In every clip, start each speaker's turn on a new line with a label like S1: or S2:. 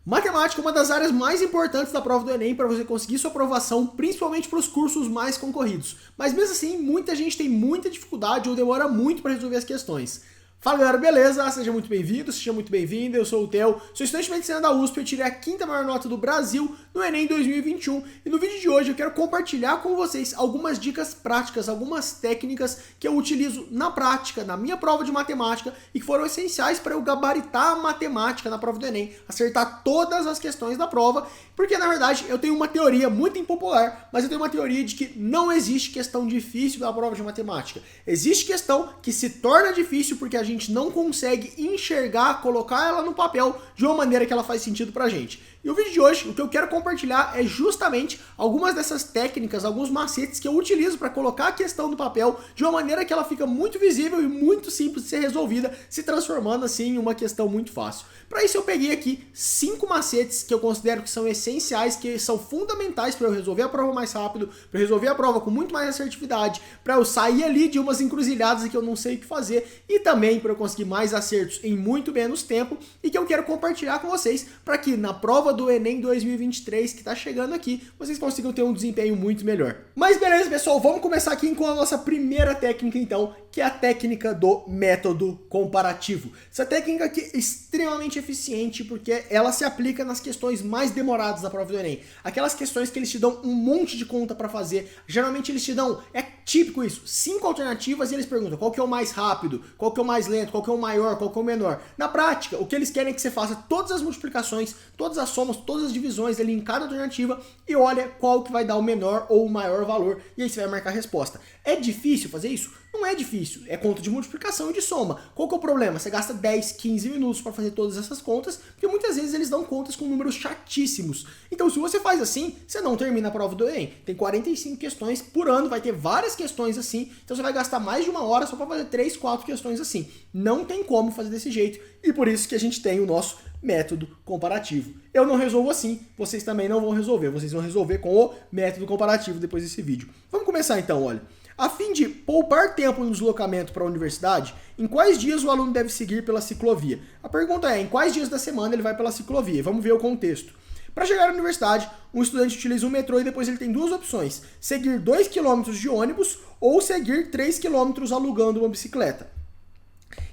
S1: Matemática é uma das áreas mais importantes da prova do Enem para você conseguir sua aprovação, principalmente para os cursos mais concorridos. Mas mesmo assim, muita gente tem muita dificuldade ou demora muito para resolver as questões. Fala galera, beleza? Seja muito bem-vindo, seja muito bem-vinda, eu sou o Theo, sou estudante de medicina da USP, eu tirei a 5ª maior nota do Brasil no Enem 2021 e no vídeo de hoje eu quero compartilhar com vocês algumas dicas práticas, algumas técnicas que eu utilizo na prática, na minha prova de matemática e que foram essenciais para eu gabaritar a matemática na prova do Enem, acertar todas as questões da prova, porque na verdade eu tenho uma teoria muito impopular, mas eu tenho uma teoria de que não existe questão difícil na prova de matemática. Existe questão que se torna difícil porque a gente não consegue enxergar, colocar ela no papel de uma maneira que ela faz sentido pra gente. E o vídeo de hoje, o que eu quero compartilhar é justamente algumas dessas técnicas, alguns macetes que eu utilizo para colocar a questão no papel de uma maneira que ela fica muito visível e muito simples de ser resolvida, se transformando assim em uma questão muito fácil. Para isso eu peguei aqui 5 macetes que eu considero que são essenciais, que são fundamentais para eu resolver a prova mais rápido, para eu resolver a prova com muito mais assertividade, para eu sair ali de umas encruzilhadas que eu não sei o que fazer e também para eu conseguir mais acertos em muito menos tempo e que eu quero compartilhar com vocês para que na prova do Enem 2023 que está chegando aqui, vocês consigam ter um desempenho muito melhor. Mas beleza, pessoal, vamos começar aqui com a nossa primeira técnica então, que é a técnica do método comparativo. Essa técnica aqui é extremamente eficiente porque ela se aplica nas questões mais demoradas da prova do Enem. Aquelas questões que eles te dão um monte de conta para fazer, geralmente eles te dão, é típico isso, 5 alternativas e eles perguntam qual que é o mais rápido, qual que é o mais lento, qual que é o maior, qual que é o menor. Na prática, o que eles querem é que você faça todas as multiplicações, todas as somas, todas as divisões ali em cada alternativa e olha qual que vai dar o menor ou o maior valor e aí você vai marcar a resposta. É difícil fazer isso? Não é difícil, é conta de multiplicação e de soma. Qual que é o problema? Você gasta 10, 15 minutos para fazer todas essas contas, porque muitas vezes eles dão contas com números chatíssimos. Então se você faz assim, você não termina a prova do Enem. Tem 45 questões por ano, vai ter várias questões assim, então você vai gastar mais de 1 hora só para fazer 3, 4 questões assim. Não tem como fazer desse jeito e por isso que a gente tem o nosso método comparativo. Eu não resolvo assim, vocês também não vão resolver. Vocês vão resolver com o método comparativo depois desse vídeo. Vamos começar então, olha. A fim de poupar tempo no deslocamento para a universidade, em quais dias o aluno deve seguir pela ciclovia? A pergunta é, em quais dias da semana ele vai pela ciclovia? Vamos ver o contexto. Para chegar à universidade, um estudante utiliza um metrô e depois ele tem duas opções, seguir 2 km de ônibus ou seguir 3 km alugando uma bicicleta.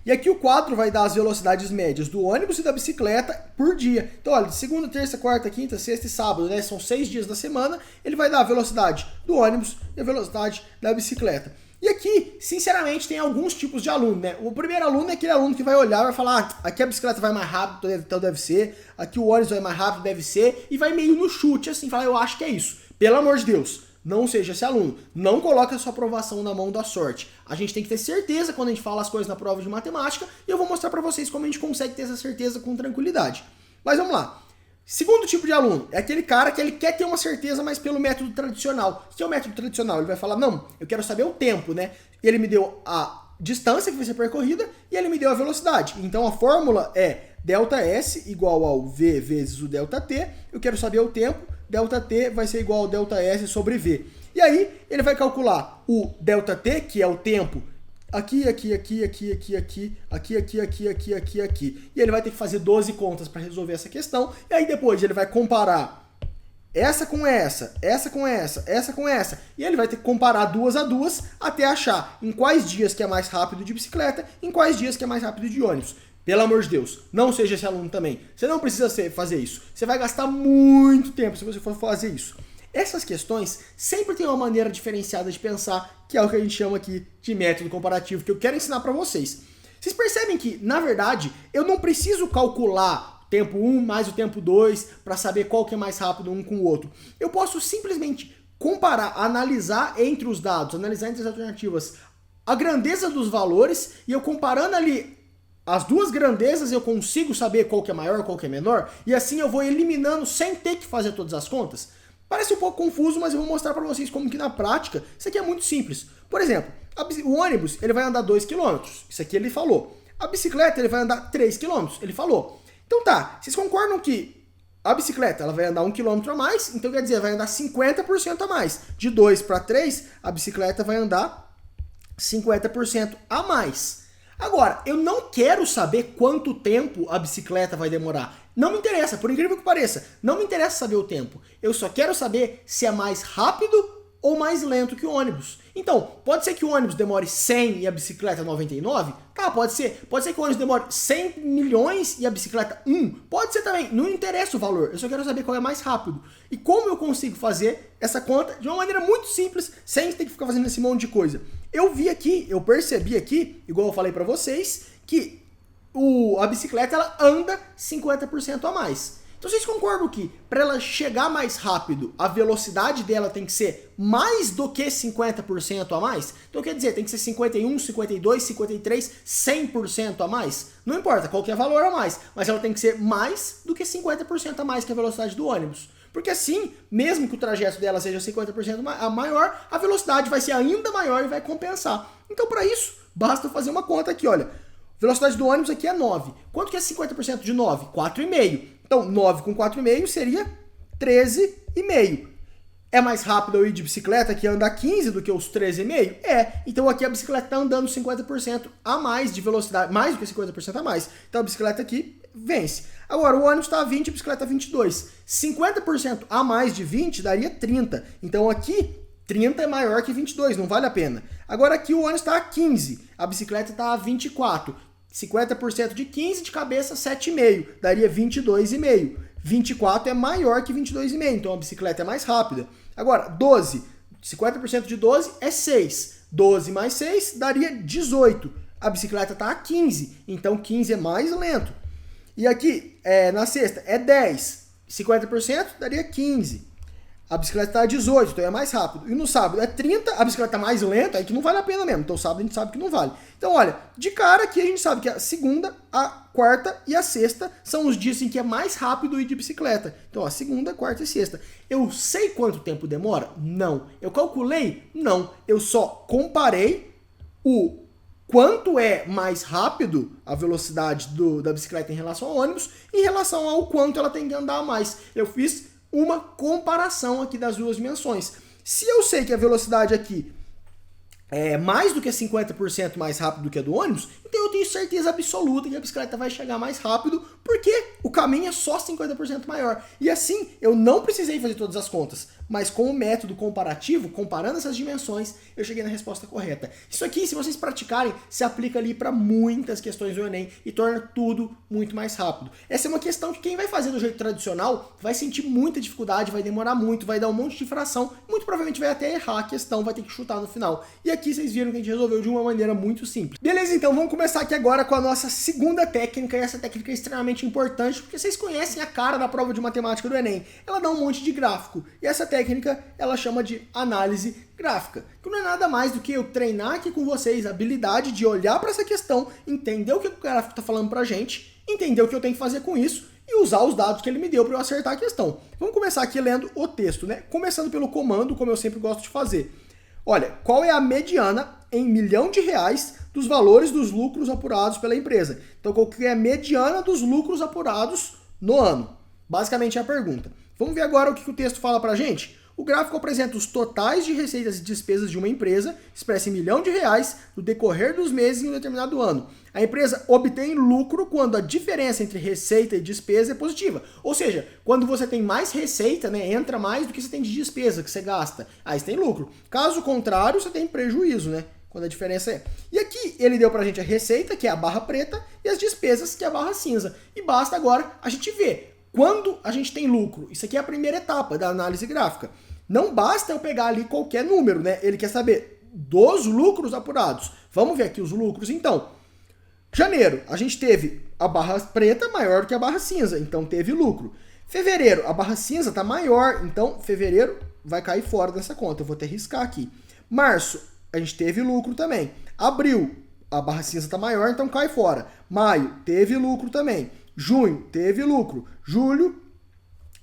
S1: E aqui o quadro vai dar as velocidades médias do ônibus e da bicicleta por dia. Então, olha, de segunda, terça, quarta, quinta, sexta e sábado, né? São 6 dias da semana, ele vai dar a velocidade do ônibus e a velocidade da bicicleta. E aqui, sinceramente, tem alguns tipos de aluno, né? O primeiro aluno é aquele aluno que vai olhar e vai falar, aqui a bicicleta vai mais rápido, então deve ser, aqui o ônibus vai mais rápido, deve ser, e vai meio no chute, assim, falar, eu acho que é isso. Pelo amor de Deus, não seja esse aluno. Não coloque a sua aprovação na mão da sorte. A gente tem que ter certeza quando a gente fala as coisas na prova de matemática e eu vou mostrar para vocês como a gente consegue ter essa certeza com tranquilidade. Mas vamos lá. Segundo tipo de aluno é aquele cara que ele quer ter uma certeza, mas pelo método tradicional. O que é o método tradicional? Ele vai falar, não, eu quero saber o tempo, né? E ele me deu a distância que vai ser percorrida e ele me deu a velocidade. Então a fórmula é ΔS igual ao V vezes o ΔT. Eu quero saber o tempo. ΔT vai ser igual ao ΔS sobre V. E aí, ele vai calcular o ΔT, que é o tempo, aqui. E ele vai ter que fazer 12 contas para resolver essa questão. E aí depois ele vai comparar essa com essa, essa com essa, essa com essa. E ele vai ter que comparar duas a duas até achar em quais dias que é mais rápido de bicicleta, em quais dias que é mais rápido de ônibus. Pelo amor de Deus, não seja esse aluno também. Você não precisa fazer isso. Você vai gastar muito tempo se você for fazer isso. Essas questões sempre tem uma maneira diferenciada de pensar, que é o que a gente chama aqui de método comparativo, que eu quero ensinar para vocês. Vocês percebem que, na verdade, eu não preciso calcular o tempo 1 mais o tempo 2 para saber qual que é mais rápido um com o outro. Eu posso simplesmente comparar, analisar entre os dados, analisar entre as alternativas a grandeza dos valores e eu comparando ali as duas grandezas eu consigo saber qual que é maior, qual que é menor, e assim eu vou eliminando sem ter que fazer todas as contas. Parece um pouco confuso, mas eu vou mostrar para vocês como que na prática isso aqui é muito simples. Por exemplo, o ônibus ele vai andar 2 km, isso aqui ele falou. A bicicleta ele vai andar 3 km, ele falou. Então tá, vocês concordam que a bicicleta ela vai andar 1 km a mais, então quer dizer, vai andar 50% a mais. De 2 para 3, a bicicleta vai andar 50% a mais. Agora, eu não quero saber quanto tempo a bicicleta vai demorar. Não me interessa, por incrível que pareça, não me interessa saber o tempo. Eu só quero saber se é mais rápido ou mais lento que o ônibus. Então, pode ser que o ônibus demore 100 e a bicicleta 99? Tá, pode ser. Pode ser que o ônibus demore 100 milhões e a bicicleta 1? Pode ser também. Não interessa o valor, eu só quero saber qual é mais rápido. E como eu consigo fazer essa conta de uma maneira muito simples, sem ter que ficar fazendo esse monte de coisa. Eu vi aqui, eu percebi aqui, igual eu falei pra vocês, que a bicicleta ela anda 50% a mais. Então vocês concordam que para ela chegar mais rápido, a velocidade dela tem que ser mais do que 50% a mais? Então quer dizer, tem que ser 51, 52, 53, 100% a mais? Não importa qual que é o valor a mais, mas ela tem que ser mais do que 50% a mais que a velocidade do ônibus. Porque assim, mesmo que o trajeto dela seja 50% a maior, a velocidade vai ser ainda maior e vai compensar. Então para isso, basta fazer uma conta aqui, olha. Velocidade do ônibus aqui é 9. Quanto que é 50% de 9? 4,5. Então, 9 com 4,5 seria 13,5. É mais rápido eu ir de bicicleta que anda 15 do que os 13,5? É. Então aqui a bicicleta está andando 50% a mais de velocidade, mais do que 50% a mais. Então a bicicleta aqui vence. Agora, o ônibus está a 20 e a bicicleta 22. 50% a mais de 20 daria 30. Então aqui, 30 é maior que 22, não vale a pena. Agora aqui o ônibus está a 15, a bicicleta está a 24. 50% de 15 de cabeça, 7,5. Daria 22,5. 24 é maior que 22,5, então a bicicleta é mais rápida. Agora, 12. 50% de 12 é 6. 12 mais 6 daria 18. A bicicleta está a 15, então 15 é mais lento. E aqui, na sexta, é 10. 50% daria 15. A bicicleta está a 18, então é mais rápido. E no sábado é 30, a bicicleta mais lenta, aí que não vale a pena mesmo. Então sábado a gente sabe que não vale. Então olha, de cara aqui a gente sabe que a segunda, a quarta e a sexta são os dias em que é mais rápido ir de bicicleta. Então a segunda, quarta e sexta. Eu sei quanto tempo demora? Não. Eu calculei? Não. Eu só comparei o quanto é mais rápido a velocidade da bicicleta em relação ao ônibus em relação ao quanto ela tem que andar a mais. Eu fiz uma comparação aqui das duas dimensões. Se eu sei que a velocidade aqui é mais do que 50% mais rápido do que a do ônibus, então eu tenho certeza absoluta que a bicicleta vai chegar mais rápido, porque o caminho é só 50% maior. E assim, eu não precisei fazer todas as contas, mas com o método comparativo, comparando essas dimensões, eu cheguei na resposta correta. Isso aqui, se vocês praticarem, se aplica ali para muitas questões do Enem e torna tudo muito mais rápido. Essa é uma questão que quem vai fazer do jeito tradicional vai sentir muita dificuldade, vai demorar muito, vai dar um monte de fração, muito provavelmente vai até errar a questão, vai ter que chutar no final. E aqui vocês viram que a gente resolveu de uma maneira muito simples. Beleza, então vamos começar aqui agora com a nossa segunda técnica, e essa técnica é extremamente importante, porque vocês conhecem a cara da prova de matemática do Enem. Ela dá um monte de gráfico, e essa técnica, ela chama de análise gráfica, que não é nada mais do que eu treinar aqui com vocês a habilidade de olhar para essa questão, entender o que o gráfico está falando pra gente, entender o que eu tenho que fazer com isso, e usar os dados que ele me deu para eu acertar a questão. Vamos começar aqui lendo o texto, né? Começando pelo comando, como eu sempre gosto de fazer. Olha, qual é a mediana em R$ 1.000.000 dos valores dos lucros apurados pela empresa? Então, qual que é a mediana dos lucros apurados no ano? Basicamente é a pergunta. Vamos ver agora o que o texto fala pra gente? O gráfico apresenta os totais de receitas e despesas de uma empresa, expressa em R$ 1.000.000 no decorrer dos meses em um determinado ano. A empresa obtém lucro quando a diferença entre receita e despesa é positiva. Ou seja, quando você tem mais receita, né, entra mais do que você tem de despesa que você gasta. Aí você tem lucro. Caso contrário, você tem prejuízo, né? Quando a diferença é. E aqui ele deu pra gente a receita, que é a barra preta, e as despesas, que é a barra cinza. E basta agora a gente ver quando a gente tem lucro. Isso aqui é a primeira etapa da análise gráfica. Não basta eu pegar ali qualquer número, né? Ele quer saber dos lucros apurados. Vamos ver aqui os lucros, então. Janeiro, a gente teve a barra preta maior do que a barra cinza, então teve lucro. Fevereiro, a barra cinza está maior, então fevereiro vai cair fora dessa conta. Eu vou até riscar aqui. Março, a gente teve lucro também. Abril, a barra cinza está maior, então cai fora. Maio, teve lucro também. Junho, teve lucro. Julho,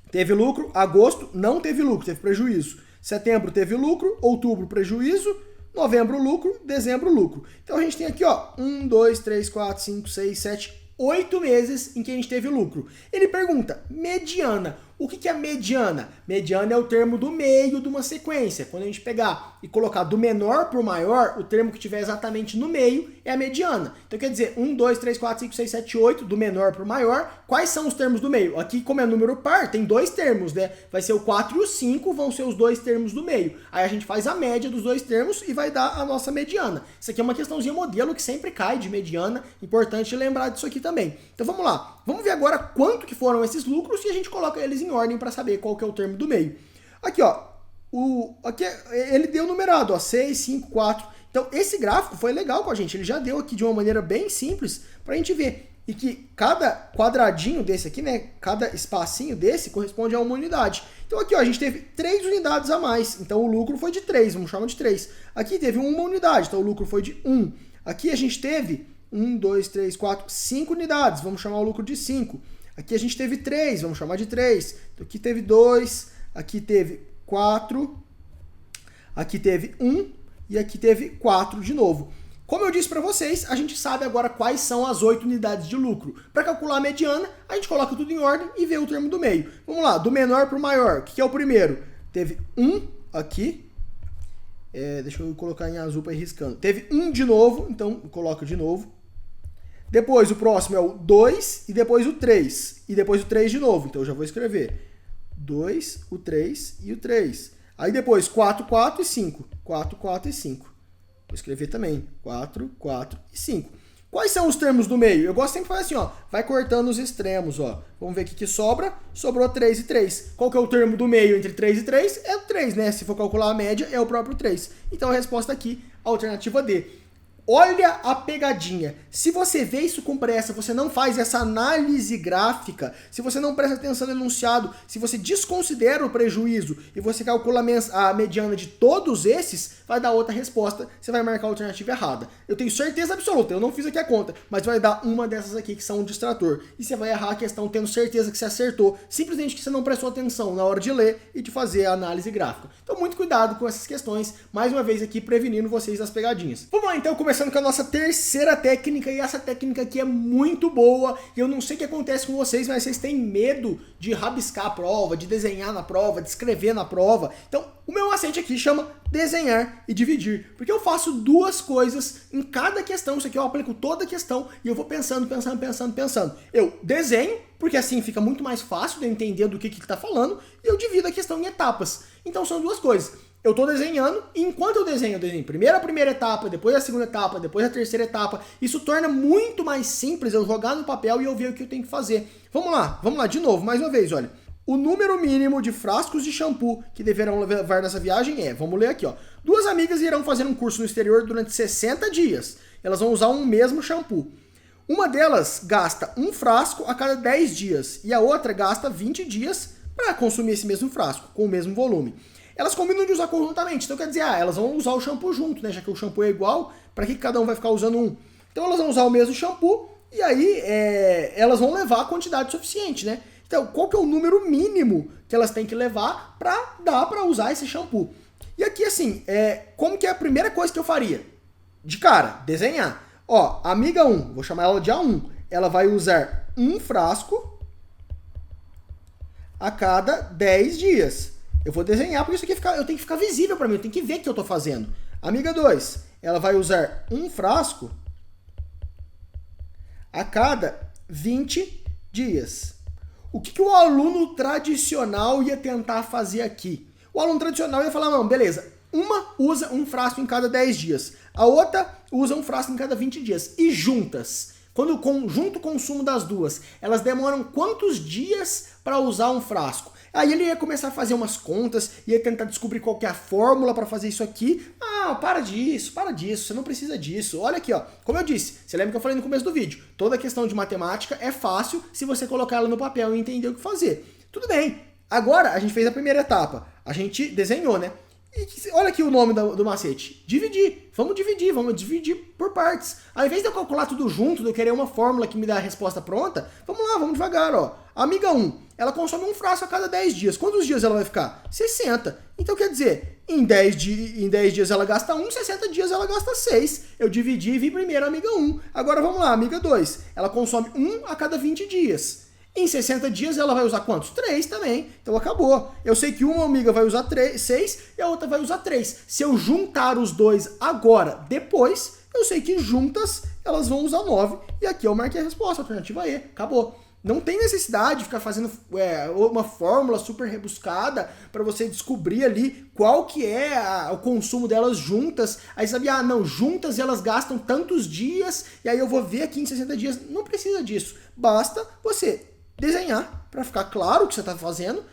S1: teve lucro. Agosto, não teve lucro, teve prejuízo. Setembro, teve lucro. Outubro, prejuízo. Novembro, lucro. Dezembro, lucro. Então a gente tem aqui, ó, 1, 2, 3, 4, 5, 6, 7, 8 meses em que a gente teve lucro. Ele pergunta, mediana. O que é mediana? Mediana é o termo do meio de uma sequência. Quando a gente pegar e colocar do menor para o maior, o termo que estiver exatamente no meio é a mediana. Então quer dizer, 1, 2, 3, 4, 5, 6, 7, 8, do menor para o maior. Quais são os termos do meio? Aqui, como é número par, tem dois termos, né? Vai ser o 4 e o 5, vão ser os dois termos do meio. Aí a gente faz a média dos dois termos e vai dar a nossa mediana. Isso aqui é uma questãozinha modelo que sempre cai de mediana. Importante lembrar disso aqui também. Então vamos lá. Vamos ver agora quanto que foram esses lucros e a gente coloca eles em ordem para saber qual que é o termo do meio. Aqui, ó, aqui ele deu numerado, ó, 6, 5, 4. Então esse gráfico foi legal com a gente, ele já deu aqui de uma maneira bem simples para a gente ver. E que cada quadradinho desse aqui, né, cada espacinho desse corresponde a uma unidade. Então aqui, ó, a gente teve 3 unidades a mais, então o lucro foi de 3, vamos chamar de 3. Aqui teve uma unidade, então o lucro foi de 1. Aqui a gente teve 1, 2, 3, 4, 5 unidades, vamos chamar o lucro de 5. Aqui a gente teve 3, vamos chamar de 3. Então, aqui teve 2, aqui teve 4, aqui teve 1 e aqui teve 4 de novo. Como eu disse para vocês, a gente sabe agora quais são as 8 unidades de lucro. Para calcular a mediana, a gente coloca tudo em ordem e vê o termo do meio. Vamos lá, do menor para o maior. O que é o primeiro? Teve 1 aqui. Deixa eu colocar em azul para ir riscando. Teve 1 de novo, então coloca de novo. Depois o próximo é o 2 e depois o 3. E depois o 3 de novo. Então eu já vou escrever 2, o 3 e o 3. Aí depois 4, 4 e 5. 4, 4 e 5. Vou escrever também 4, 4 e 5. Quais são os termos do meio? Eu gosto sempre de fazer assim, ó. Vai cortando os extremos, ó. Vamos ver o que sobra. Sobrou 3 e 3. Qual que é o termo do meio entre 3 e 3? É o 3, né? Se for calcular a média, é o próprio 3. Então a resposta aqui, a alternativa D. Olha a pegadinha. Se você vê isso com pressa, você não faz essa análise gráfica, se você não presta atenção no enunciado, se você desconsidera o prejuízo e você calcula a mediana de todos esses, vai dar outra resposta, você vai marcar a alternativa errada. Eu tenho certeza absoluta, eu não fiz aqui a conta, mas vai dar uma dessas aqui que são um distrator. E você vai errar a questão tendo certeza que você acertou, simplesmente que você não prestou atenção na hora de ler e de fazer a análise gráfica. Então muito cuidado com essas questões, mais uma vez aqui prevenindo vocês das pegadinhas. Vamos lá então, começando com a nossa terceira técnica, e essa técnica aqui é muito boa, e eu não sei o que acontece com vocês, mas vocês têm medo de rabiscar a prova, de desenhar na prova, de escrever na prova. Então, o meu macete aqui chama desenhar e dividir, porque eu faço duas coisas em cada questão. Isso aqui eu aplico toda a questão e eu vou pensando. Eu desenho, porque assim fica muito mais fácil de eu entender do que ele está falando, e eu divido a questão em etapas. Então são duas coisas. Eu estou desenhando, e enquanto eu desenho primeiro a primeira etapa, depois a segunda etapa, depois a terceira etapa. Isso torna muito mais simples eu jogar no papel e eu ver o que eu tenho que fazer. Vamos lá de novo, mais uma vez, olha. O número mínimo de frascos de shampoo que deverão levar nessa viagem é, vamos ler aqui, ó. 2 amigas irão fazer um curso no exterior durante 60 dias. Elas vão usar um mesmo shampoo. Uma delas gasta um frasco a cada 10 dias e a outra gasta 20 dias para consumir esse mesmo frasco, com o mesmo volume. Elas combinam de usar conjuntamente, então quer dizer, elas vão usar o shampoo junto, né? Já que o shampoo é igual, para que cada um vai ficar usando um? Então elas vão usar o mesmo shampoo e aí elas vão levar a quantidade suficiente, né? Então, qual que é o número mínimo que elas têm que levar para dar para usar esse shampoo? E aqui, assim, como que é a primeira coisa que eu faria? De cara, desenhar. Ó, amiga 1, vou chamar ela de A1. Ela vai usar um frasco a cada 10 dias. Eu vou desenhar, porque isso aqui eu tenho que ficar visível para mim, eu tenho que ver o que eu estou fazendo. Amiga 2, ela vai usar um frasco a cada 20 dias. O que o aluno tradicional ia tentar fazer aqui? O aluno tradicional ia falar, não, beleza, uma usa um frasco em cada 10 dias, a outra usa um frasco em cada 20 dias. E juntas, quando o conjunto consumo das duas, elas demoram quantos dias para usar um frasco? Aí ele ia começar a fazer umas contas, ia tentar descobrir qual que é a fórmula para fazer isso aqui. Ah, para disso, você não precisa disso. Olha aqui, ó. Como eu disse, você lembra que eu falei no começo do vídeo? Toda questão de matemática é fácil se você colocar ela no papel e entender o que fazer. Tudo bem. Agora a gente fez a primeira etapa. A gente desenhou, né? E olha aqui o nome do macete. Dividir. Vamos dividir por partes. Ao invés de eu calcular tudo junto, de eu querer uma fórmula que me dá a resposta pronta, vamos lá, vamos devagar, ó. Amiga 1, ela consome um frasco a cada 10 dias. Quantos dias ela vai ficar? 60. Então quer dizer, em 10 dias ela gasta 1, 60 dias ela gasta 6. Eu dividi e vi primeiro a amiga 1. Agora vamos lá, amiga 2. Ela consome 1 a cada 20 dias. Em 60 dias ela vai usar quantos? 3 também. Então acabou. Eu sei que uma amiga vai usar 6 e a outra vai usar 3. Se eu juntar os dois agora, depois, eu sei que juntas elas vão usar 9. E aqui eu marquei a resposta, alternativa E. Acabou. Não tem necessidade de ficar fazendo uma fórmula super rebuscada para você descobrir ali qual que é o consumo delas juntas. Aí sabe, não, juntas elas gastam tantos dias e aí eu vou ver aqui em 60 dias. Não precisa disso. Basta você desenhar para ficar claro o que você está fazendo,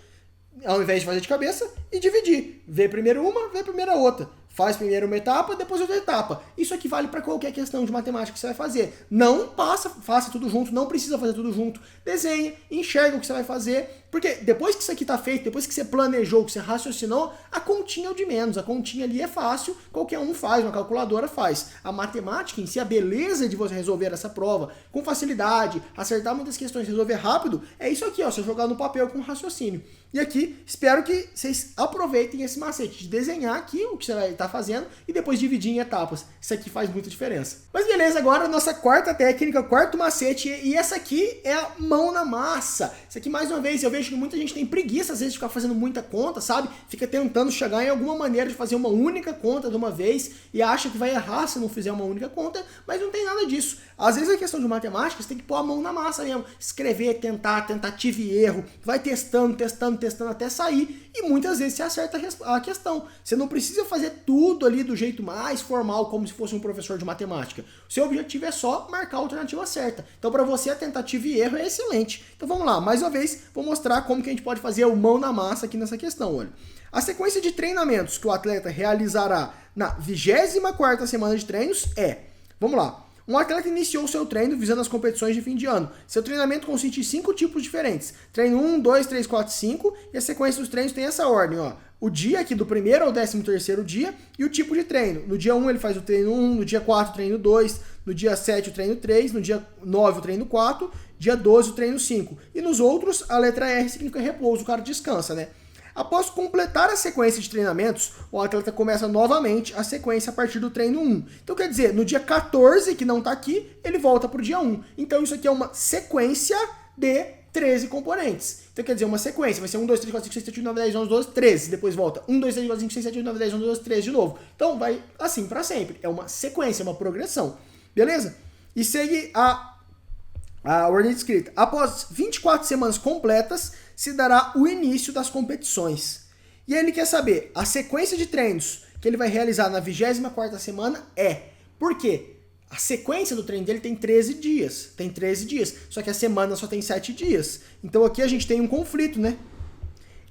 S1: ao invés de fazer de cabeça, e dividir. Vê primeiro uma, vê primeiro a outra. Faz primeiro uma etapa, depois outra etapa. Isso aqui vale para qualquer questão de matemática que você vai fazer. Não faça tudo junto, não precisa fazer tudo junto. Desenhe, enxerga o que você vai fazer, porque depois que isso aqui está feito, depois que você planejou, que você raciocinou, a continha é o de menos. A continha ali é fácil, qualquer um faz, uma calculadora faz. A matemática em si, a beleza de você resolver essa prova com facilidade, acertar muitas questões, resolver rápido, é isso aqui, ó, você jogar no papel com raciocínio. E aqui, espero que vocês aproveitem esse macete de desenhar aqui o que você vai estar fazendo e depois dividir em etapas. Isso aqui faz muita diferença. Mas beleza, agora a nossa quarta técnica, quarto macete, e essa aqui é a mão na massa. Isso aqui, mais uma vez, eu vejo que muita gente tem preguiça, às vezes, de ficar fazendo muita conta, sabe? Fica tentando chegar em alguma maneira de fazer uma única conta de uma vez e acha que vai errar se não fizer uma única conta, mas não tem nada disso. Às vezes, a questão de matemática, você tem que pôr a mão na massa mesmo. Escrever, tentar, tentativa e erro. Vai testando até sair e muitas vezes você acerta a questão. Você não precisa fazer tudo ali do jeito mais formal, como se fosse um professor de matemática. O seu objetivo é só marcar a alternativa certa. Então, para você, a tentativa e erro é excelente. Então, vamos lá. Mais uma vez, vou mostrar como que a gente pode fazer o mão na massa aqui nessa questão. Olha. A sequência de treinamentos que o atleta realizará na 24ª semana de treinos é... Vamos lá. Um atleta iniciou seu treino visando as competições de fim de ano. Seu treinamento consiste em 5 tipos diferentes. Treino 1, 2, 3, 4, 5. E a sequência dos treinos tem essa ordem, ó. O dia aqui do primeiro ao 13º dia e o tipo de treino. No dia 1 ele faz o treino 1, no dia 4 o treino 2, no dia 7 o treino 3, no dia 9 o treino 4, dia 12 o treino 5. E nos outros, a letra R significa repouso, o cara descansa, né? Após completar a sequência de treinamentos, o atleta começa novamente a sequência a partir do treino 1. Então, quer dizer, no dia 14, que não está aqui, ele volta para o dia 1. Então, isso aqui é uma sequência de 13 componentes. Então, quer dizer, uma sequência. Vai ser 1, 2, 3, 4, 5, 6, 7, 8, 9, 10, 11, 12, 13. Depois volta 1, 2, 3, 4, 5, 6, 7, 8, 9, 10, 11, 12, 13 de novo. Então, vai assim para sempre. É uma sequência, uma progressão. Beleza? E segue a ordem escrita. Após 24 semanas completas, se dará o início das competições. E aí ele quer saber, a sequência de treinos que ele vai realizar na 24ª semana é... Por quê? A sequência do treino dele tem 13 dias. Tem 13 dias. Só que a semana só tem 7 dias. Então aqui a gente tem um conflito, né?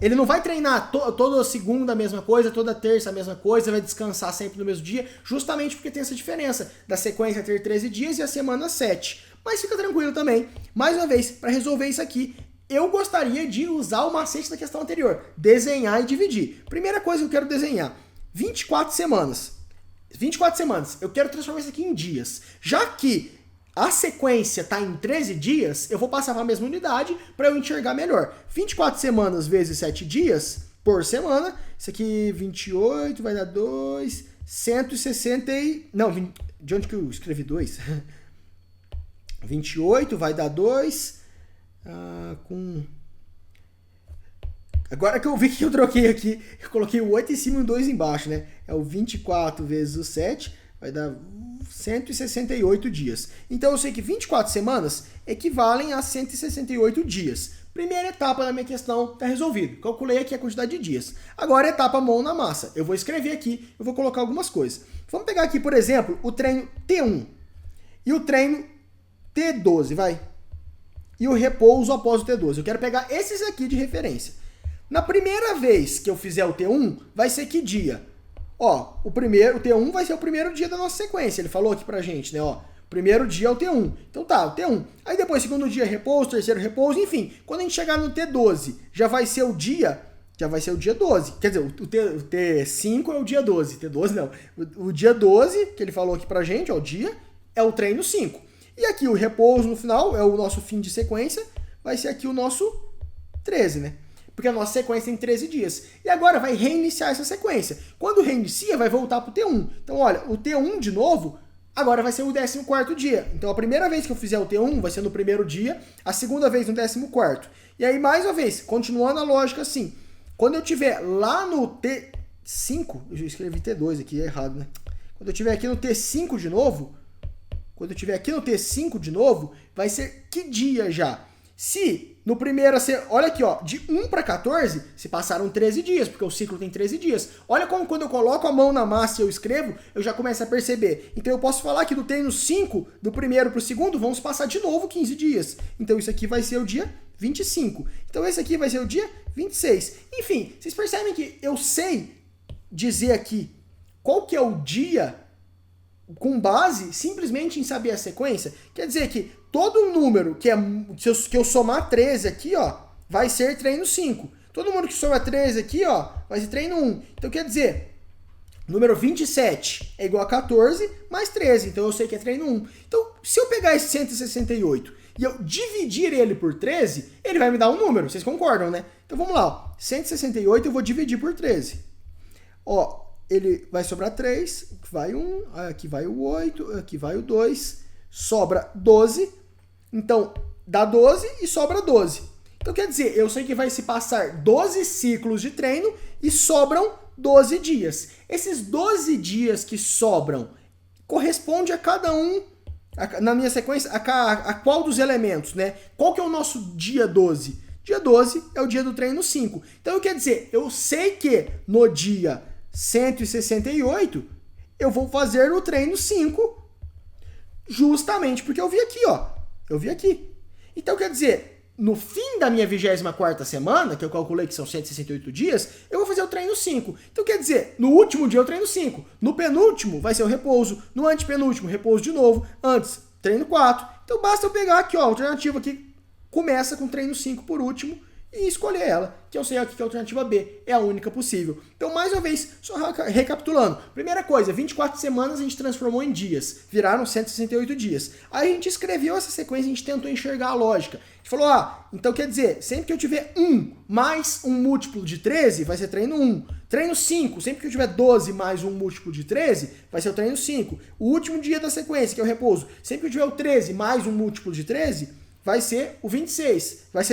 S1: Ele não vai treinar toda segunda a mesma coisa, toda terça a mesma coisa, vai descansar sempre no mesmo dia, justamente porque tem essa diferença da sequência ter 13 dias e a semana 7. Mas fica tranquilo também. Mais uma vez, para resolver isso aqui, eu gostaria de usar o macete da questão anterior, desenhar e dividir. Primeira coisa que eu quero desenhar, 24 semanas. 24 semanas, eu quero transformar isso aqui em dias. Já que a sequência está em 13 dias, eu vou passar para a mesma unidade para eu enxergar melhor. 24 semanas vezes 7 dias por semana, isso aqui 28 vai dar 2, 160 e... Não, de onde que eu escrevi 2? 28 vai dar 2... Agora que eu vi que eu troquei aqui, eu coloquei o 8 em cima e o 2 embaixo, né? É o 24 vezes o 7, vai dar 168 dias. Então eu sei que 24 semanas equivalem a 168 dias. Primeira etapa da minha questão está resolvido. Calculei aqui a quantidade de dias. Agora a etapa mão na massa. Eu vou escrever aqui, eu vou colocar algumas coisas. Vamos pegar aqui, por exemplo, o treino T1 e o treino T12, vai? E o repouso após o T12. Eu quero pegar esses aqui de referência. Na primeira vez que eu fizer o T1, vai ser que dia? Ó, o T1 vai ser o primeiro dia da nossa sequência. Ele falou aqui pra gente, né? Ó, primeiro dia é o T1. Então tá, o T1. Aí depois, segundo dia, repouso, terceiro repouso, enfim. Quando a gente chegar no T12, já vai ser o dia 12. Quer dizer, o T5 é o dia 12. T12 não. O dia 12, que ele falou aqui pra gente, ó, o dia, é o treino 5. E aqui o repouso no final, é o nosso fim de sequência, vai ser aqui o nosso 13, né? Porque a nossa sequência tem 13 dias. E agora vai reiniciar essa sequência. Quando reinicia, vai voltar para o T1. Então, olha, o T1 de novo agora vai ser o 14º dia. Então a primeira vez que eu fizer o T1 vai ser no primeiro dia, a segunda vez no 14º. E aí, mais uma vez, continuando a lógica assim, quando eu tiver lá no T5, eu escrevi T2 aqui, é errado, né? Quando eu tiver aqui no T5 de novo, vai ser que dia já? Se no primeiro, olha aqui, ó, de 1 para 14, se passaram 13 dias, porque o ciclo tem 13 dias. Olha como quando eu coloco a mão na massa e eu escrevo, eu já começo a perceber. Então eu posso falar que do treino 5, do primeiro para o segundo, vamos passar de novo 15 dias. Então isso aqui vai ser o dia 25. Então esse aqui vai ser o dia 26. Enfim, vocês percebem que eu sei dizer aqui qual que é o dia com base simplesmente em saber a sequência? Quer dizer que todo um número que eu somar 13 aqui, ó, vai ser treino 5. Todo número que soma 13 aqui, ó, vai ser treino 1. Então quer dizer, número 27 é igual a 14 mais 13. Então eu sei que é treino 1. Então, se eu pegar esse 168 e eu dividir ele por 13, ele vai me dar um número. Vocês concordam, né? Então vamos lá, ó. 168 eu vou dividir por 13. Ó, ele vai sobrar 3, aqui vai 1, aqui vai o 8, aqui vai o 2, sobra 12, então dá 12 e sobra 12. Então quer dizer, eu sei que vai se passar 12 ciclos de treino e sobram 12 dias. Esses 12 dias que sobram corresponde a cada um, na minha sequência, a qual dos elementos, né? Qual que é o nosso dia 12? Dia 12 é o dia do treino 5. Então quer dizer, eu sei que no dia 168, eu vou fazer o treino 5, justamente porque eu vi aqui, ó. Eu vi aqui. Então, quer dizer, no fim da minha 24ª semana, que eu calculei que são 168 dias, eu vou fazer o treino 5. Então, quer dizer, no último dia eu treino 5. No penúltimo vai ser o repouso. No antepenúltimo, repouso de novo. Antes, treino 4. Então, basta eu pegar aqui, ó, a alternativa que começa com treino 5 por último, e escolher ela, que eu sei aqui que a alternativa B é a única possível. Então, mais uma vez, só recapitulando. Primeira coisa, 24 semanas a gente transformou em dias, viraram 168 dias. Aí a gente escreveu essa sequência, a gente tentou enxergar a lógica. A gente falou, então quer dizer, sempre que eu tiver 1 mais um múltiplo de 13, vai ser treino 1. Treino 5, sempre que eu tiver 12 mais um múltiplo de 13, vai ser o treino 5. O último dia da sequência, que é o repouso, sempre que eu tiver o 13 mais um múltiplo de 13, vai ser o 26, vai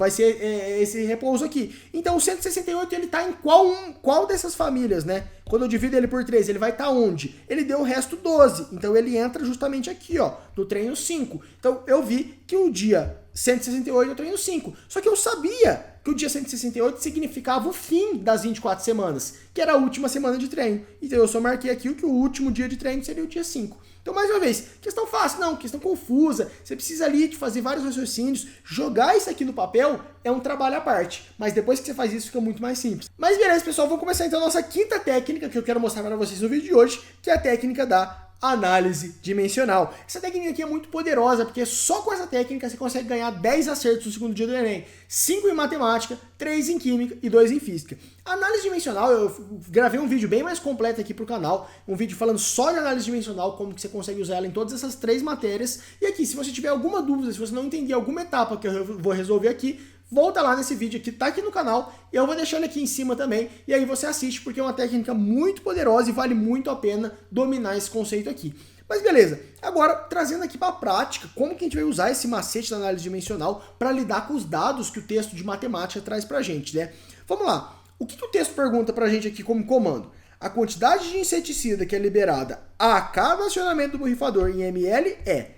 S1: ser esse repouso aqui. Então o 168 ele tá em qual dessas famílias, né? Quando eu divido ele por 13, ele vai estar onde? Ele deu o resto 12, então ele entra justamente aqui, ó, no treino 5. Então eu vi que o dia 168 é o treino 5, só que eu sabia que o dia 168 significava o fim das 24 semanas, que era a última semana de treino. Então eu só marquei aqui que o último dia de treino seria o dia 5. Então, mais uma vez, questão fácil, não, questão confusa, você precisa ali de fazer vários raciocínios, jogar isso aqui no papel é um trabalho à parte, mas depois que você faz isso fica muito mais simples. Mas beleza, pessoal, vamos começar então a nossa quinta técnica que eu quero mostrar para vocês no vídeo de hoje, que é a técnica da análise dimensional. Essa técnica aqui é muito poderosa, porque só com essa técnica você consegue ganhar 10 acertos no segundo dia do Enem. 5 em matemática, 3 em química e 2 em física. A análise dimensional, eu gravei um vídeo bem mais completo aqui pro canal, um vídeo falando só de análise dimensional, como que você consegue usar ela em todas essas 3 matérias. E aqui, se você tiver alguma dúvida, se você não entender alguma etapa que eu vou resolver aqui, volta lá nesse vídeo aqui, tá aqui no canal, e eu vou deixar ele aqui em cima também, e aí você assiste, porque é uma técnica muito poderosa e vale muito a pena dominar esse conceito aqui. Mas beleza, agora trazendo aqui para a prática, como que a gente vai usar esse macete da análise dimensional para lidar com os dados que o texto de matemática traz pra gente, né? Vamos lá, o que o texto pergunta pra gente aqui como comando? A quantidade de inseticida que é liberada a cada acionamento do borrifador em ml é...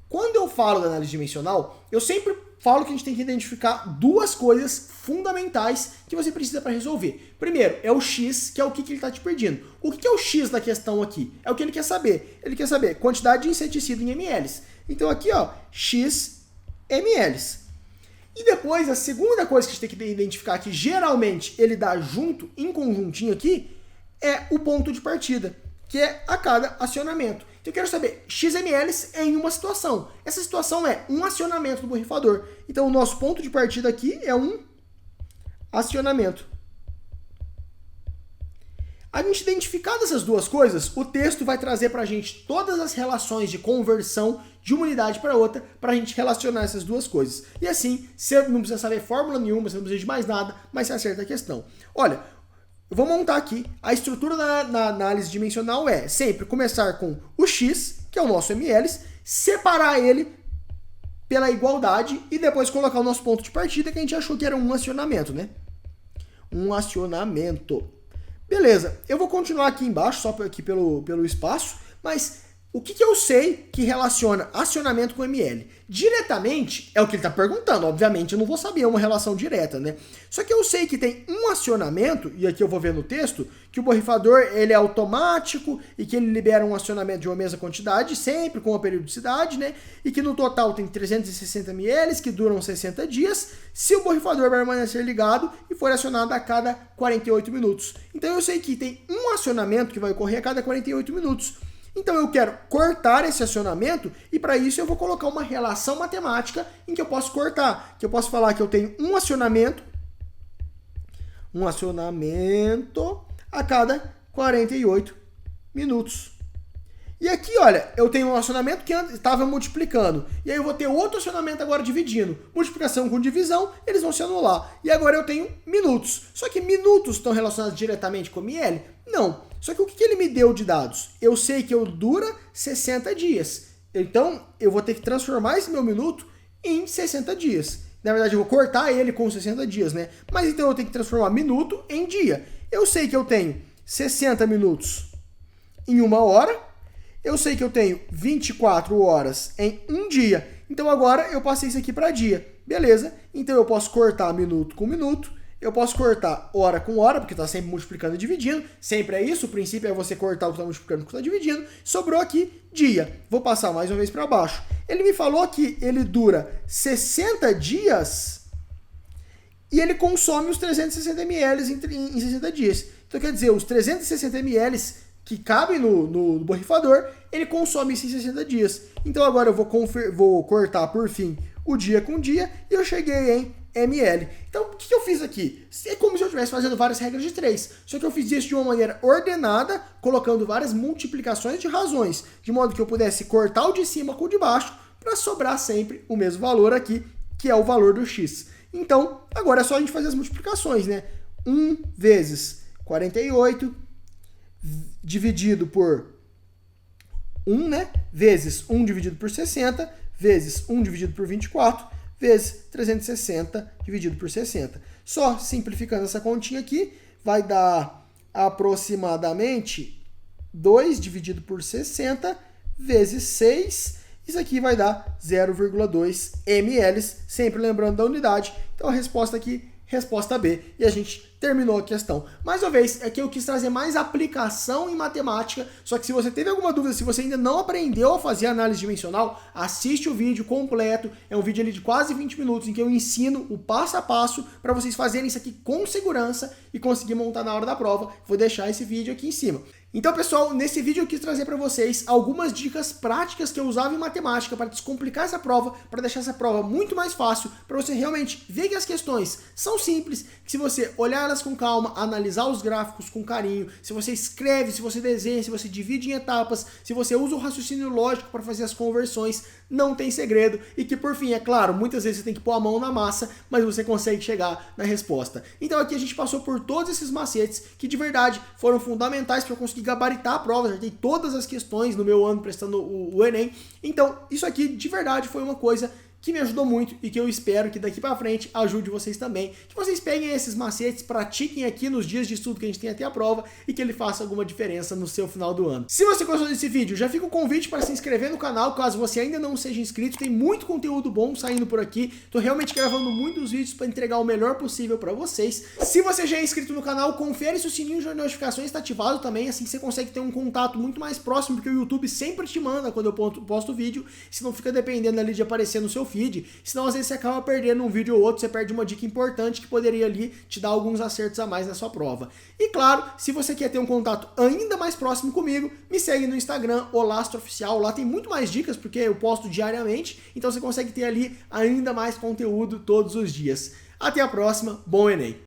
S1: Quando eu falo da análise dimensional, eu sempre falo que a gente tem que identificar duas coisas fundamentais que você precisa para resolver. Primeiro, é o X, que é o que ele está te pedindo. O que é o X da questão aqui? É o que ele quer saber. Ele quer saber quantidade de inseticida em ml. Então aqui, ó, X ml. E depois, a segunda coisa que a gente tem que identificar, que geralmente ele dá junto, em conjuntinho aqui, é o ponto de partida, que é a cada acionamento. Então eu quero saber XML em uma situação. Essa situação é um acionamento do borrifador. Então o nosso ponto de partida aqui é um acionamento. A gente identificado essas duas coisas, o texto vai trazer para a gente todas as relações de conversão de uma unidade para outra, para a gente relacionar essas duas coisas. E assim, você não precisa saber fórmula nenhuma, você não precisa de mais nada, mas você acerta a questão. Olha, eu vou montar aqui, a estrutura na análise dimensional é sempre começar com o x, que é o nosso ml, separar ele pela igualdade e depois colocar o nosso ponto de partida, que a gente achou que era um acionamento, né? Um acionamento. Beleza, eu vou continuar aqui embaixo, só aqui pelo espaço, mas o que eu sei que relaciona acionamento com ML? Diretamente é o que ele está perguntando, obviamente eu não vou saber uma relação direta, né? Só que eu sei que tem um acionamento, e aqui eu vou ver no texto, que o borrifador ele é automático e que ele libera um acionamento de uma mesma quantidade, sempre com uma periodicidade, né? E que no total tem 360 ml, que duram 60 dias, se o borrifador permanecer ligado e for acionado a cada 48 minutos. Então eu sei que tem um acionamento que vai ocorrer a cada 48 minutos. Então eu quero cortar esse acionamento e para isso eu vou colocar uma relação matemática em que eu posso cortar. Que eu posso falar que eu tenho um acionamento a cada 48 minutos. E aqui, olha, eu tenho um acionamento que estava multiplicando. E aí eu vou ter outro acionamento agora dividindo. Multiplicação com divisão, eles vão se anular. E agora eu tenho minutos. Só que minutos estão relacionados diretamente com ml? Não. Só que o que ele me deu de dados? Eu sei que dura 60 dias. Então, eu vou ter que transformar esse meu minuto em 60 dias. Na verdade, eu vou cortar ele com 60 dias, né? Mas então eu tenho que transformar minuto em dia. Eu sei que eu tenho 60 minutos em 1 hora. Eu sei que eu tenho 24 horas em um dia. Então agora eu passei isso aqui para dia. Beleza? Então eu posso cortar minuto com minuto. Eu posso cortar hora com hora, porque está sempre multiplicando e dividindo. Sempre é isso. O princípio é você cortar o que está multiplicando com o que está dividindo. Sobrou aqui dia. Vou passar mais uma vez para baixo. Ele me falou que ele dura 60 dias e ele consome os 360 ml em 60 dias. Então quer dizer, os 360 ml que cabem no borrifador, ele consome isso em 60 dias. Então agora eu vou cortar por fim o dia com dia e eu cheguei em ml. Então, o que eu fiz aqui? É como se eu estivesse fazendo várias regras de 3. Só que eu fiz isso de uma maneira ordenada, colocando várias multiplicações de razões, de modo que eu pudesse cortar o de cima com o de baixo, para sobrar sempre o mesmo valor aqui, que é o valor do x. Então, agora é só a gente fazer as multiplicações, né? 1 vezes 48, dividido por 1, né? Vezes 1 dividido por 60, vezes 1 dividido por 24, vezes 360 dividido por 60. Só simplificando essa continha aqui, vai dar aproximadamente 2 dividido por 60 vezes 6. Isso aqui vai dar 0,2 ml, sempre lembrando da unidade. Então a resposta aqui, resposta B. E a gente terminou a questão. Mais uma vez, aqui eu quis trazer mais aplicação em matemática, só que se você teve alguma dúvida, se você ainda não aprendeu a fazer análise dimensional, assiste o vídeo completo, é um vídeo ali de quase 20 minutos, em que eu ensino o passo a passo para vocês fazerem isso aqui com segurança e conseguir montar na hora da prova. Vou deixar esse vídeo aqui em cima. Então, pessoal, nesse vídeo eu quis trazer para vocês algumas dicas práticas que eu usava em matemática para descomplicar essa prova, para deixar essa prova muito mais fácil, para você realmente ver que as questões são simples, que se você olhar elas com calma, analisar os gráficos com carinho, se você escreve, se você desenha, se você divide em etapas, se você usa o raciocínio lógico para fazer as conversões, não tem segredo e que, por fim, é claro, muitas vezes você tem que pôr a mão na massa, mas você consegue chegar na resposta. Então aqui a gente passou por todos esses macetes que de verdade foram fundamentais para eu conseguir gabaritar a prova, já tem todas as questões no meu ano prestando o Enem. Então isso aqui de verdade foi uma coisa que me ajudou muito e que eu espero que daqui pra frente ajude vocês também. Que vocês peguem esses macetes, pratiquem aqui nos dias de estudo que a gente tem até a prova e que ele faça alguma diferença no seu final do ano. Se você gostou desse vídeo, já fica o convite para se inscrever no canal, caso você ainda não seja inscrito. Tem muito conteúdo bom saindo por aqui. Tô realmente gravando muitos vídeos para entregar o melhor possível para vocês. Se você já é inscrito no canal, confere se o sininho de notificações está ativado também, assim você consegue ter um contato muito mais próximo, porque o YouTube sempre te manda quando eu posto vídeo, se não fica dependendo ali de aparecer no seu feed, senão às vezes você acaba perdendo um vídeo ou outro, você perde uma dica importante que poderia ali te dar alguns acertos a mais na sua prova. E claro, se você quer ter um contato ainda mais próximo comigo, me segue no Instagram, OLastroOficial, lá tem muito mais dicas, porque eu posto diariamente, então você consegue ter ali ainda mais conteúdo todos os dias. Até a próxima, bom Enem!